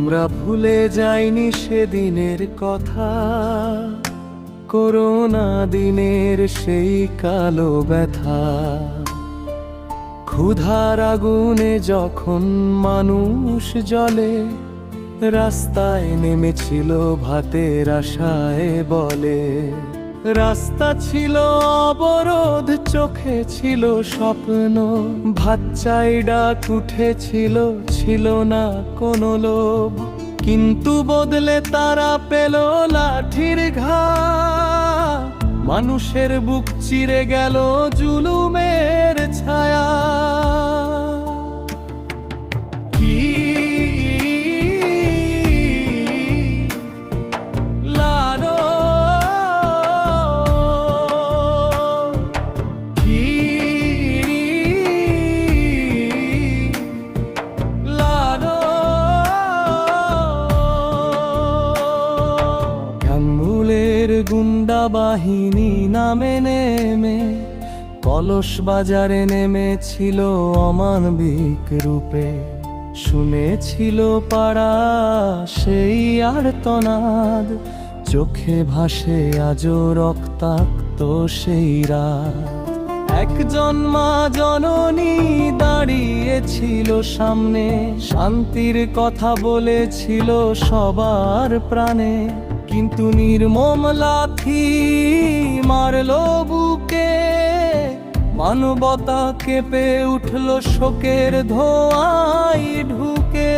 আমরা ভুলে যাইনি সেদিনের কথা, করোনা দিনের সেই কালো ব্যথা। ক্ষুধার আগুনে যখন মানুষ জ্বলে, রাস্তায় নেমেছিল ভাতের আশায় বলে। রাস্তা ছিল অবরোধ, চোখে ছিল স্বপ্ন, ভাত চাই ডাক উঠেছিল, ছিল না কোনো লোভ। কিন্তু বদলে তারা পেল লাঠির ঘা, মানুষের বুক চিরে গেল জুলুমের ছায়া। কি লালো, কি লালো। গাঙ্গুলের গুন্ডা বাহিনী নামে নেমে কলস বাজারে নেমেছিল অমানবিক রূপে। শুনেছিল পাড়া সেই আর্তনাদ, চোখে ভাসে আজও রক্তাক্ত সেই রাত। একজন মা জননী দাঁড়িয়েছিল সামনে, শান্তির কথা বলেছিল সবার প্রাণে। কিন্তু নির্মম লাথি মারলো বুকে, মানবতা কেঁপে উঠল শোকের ধোঁয়ায় ঢুকে।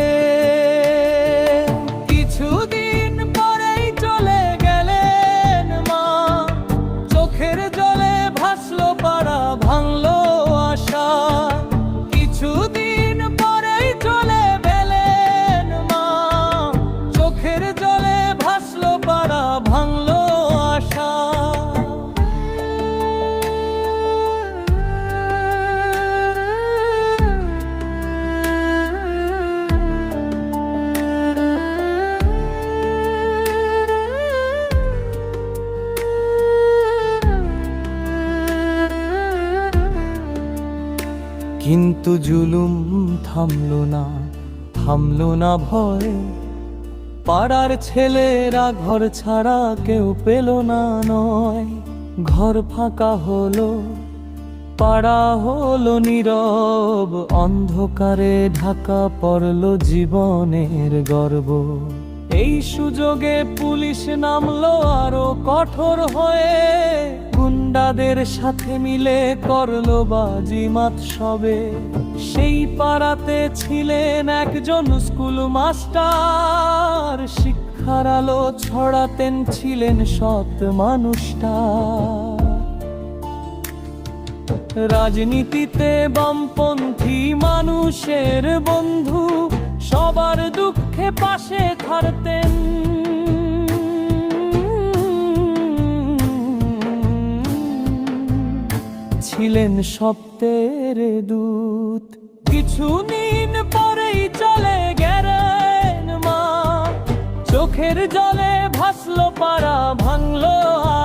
কিছুদিন পরেই চলে গেলেন মা, চোখের জলে ভাসলো পাড়া, ভাঙলো আশা। কিছুদিন পরেই চলে গেলেন মা, চোখের জলে ভাসলো পাড়া, ভাঙলো আশা। কিন্তু জুলুম থামলো না, থামলো না ভয়। পাড়ার ছেলেরা ঘর ছাড়া কেউ পেল না নয়। ঘর ফাঁকা হলো, পাড়া হলো নীরব, অন্ধকারে ঢাকা পড়ল জীবনের গর্ব। এই সুযোগে পুলিশ নামলো আরো কঠোর হয়ে, গুন্ডাদের সাথে মিলে করলো বাজিমাত সবে। সেই পাড়াতে ছিলেন একজন স্কুল মাস্টার, শিক্ষার আলো ছড়াতেন ছিলেন সৎ মানুষটা। রাজনীতিতে বামপন্থী মানুষের বন্ধু, সবার দুঃখে পাশে থাকতেন। ছিলেন সত্যের দূত। কিছুদিন পরেই চলে গেলেন মা, চোখের জলে ভাসলো পাড়া, ভাঙলো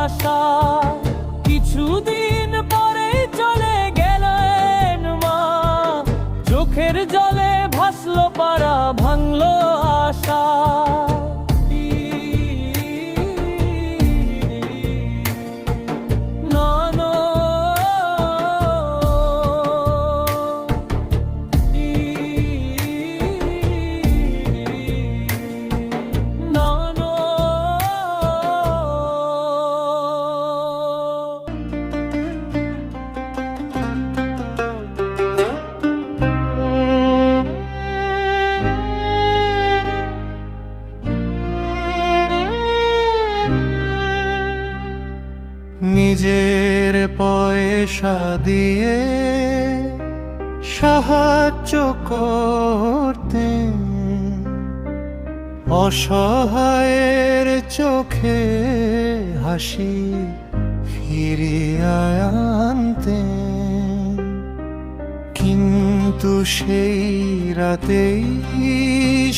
আশা। কিছুদিন পরেই চলে গেলেন মা, চোখের জলে ভাসলো পাড়া, ভাঙলো আশা। নিজের পয়সা দিয়ে সাহায্য করতেন, অসহায়ের চোখে হাসি ফিরিয়ে আনতেন। কিন্তু সেই রাতেই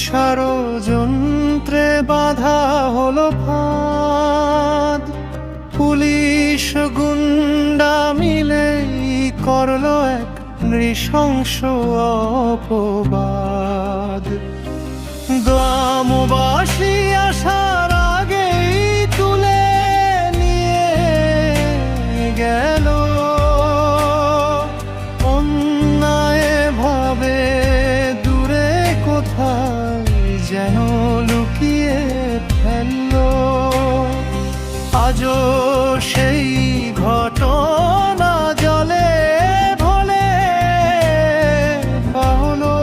ষড়যন্ত্রে বাধা হলো ফাঁদ। পুলিশ গুন্ডা মিলে করলো এক নৃশংস অপবাদ। গ্রামবাসী আসার আগেই তুলে নিয়ে গেল, অন্যায় ভাবে দূরে কোথায় যেন লুকিয়ে ফেললো। আজও সেই ঘটনা জলে ভোলে বাহলো,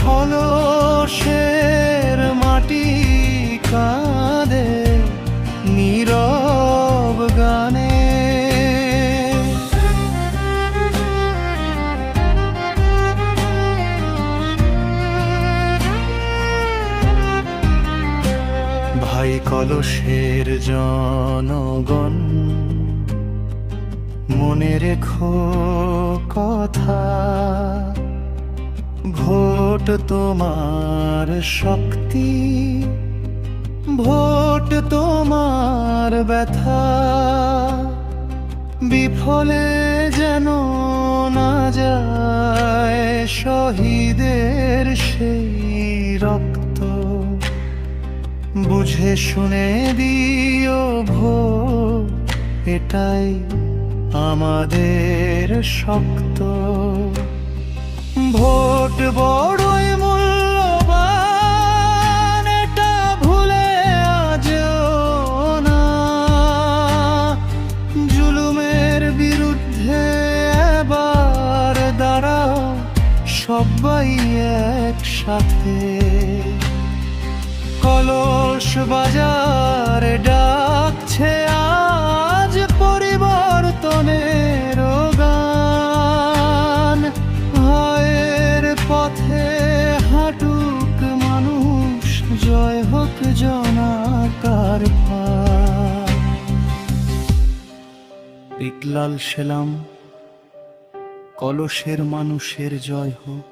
হলসের মাটি কাঁদে নীরব গানে। ভাই কলসের জনগণ, মনে রেখো কথা, ভোট তোমার শক্তি, ভোট তোমার ব্যথা, বিফলে যেন না যায় শহীদের সেই রক্ত। বুঝে শুনে দিও ভোট, এটাই আমাদের শক্ত। ভোট বড়ই মূল্যবান, এটা ভুলে আজও না। জুলুমের বিরুদ্ধে এবার দাঁড়াও সবাই একসাথে। কলস বাজারে ডাকছে আজ পরিবর্তনের গান। হায়ের পথে হাঁটুক মানুষ, জয় হোক জনাকার ভার। ইকলাল সেলাম, কলসের মানুষের জয় হোক।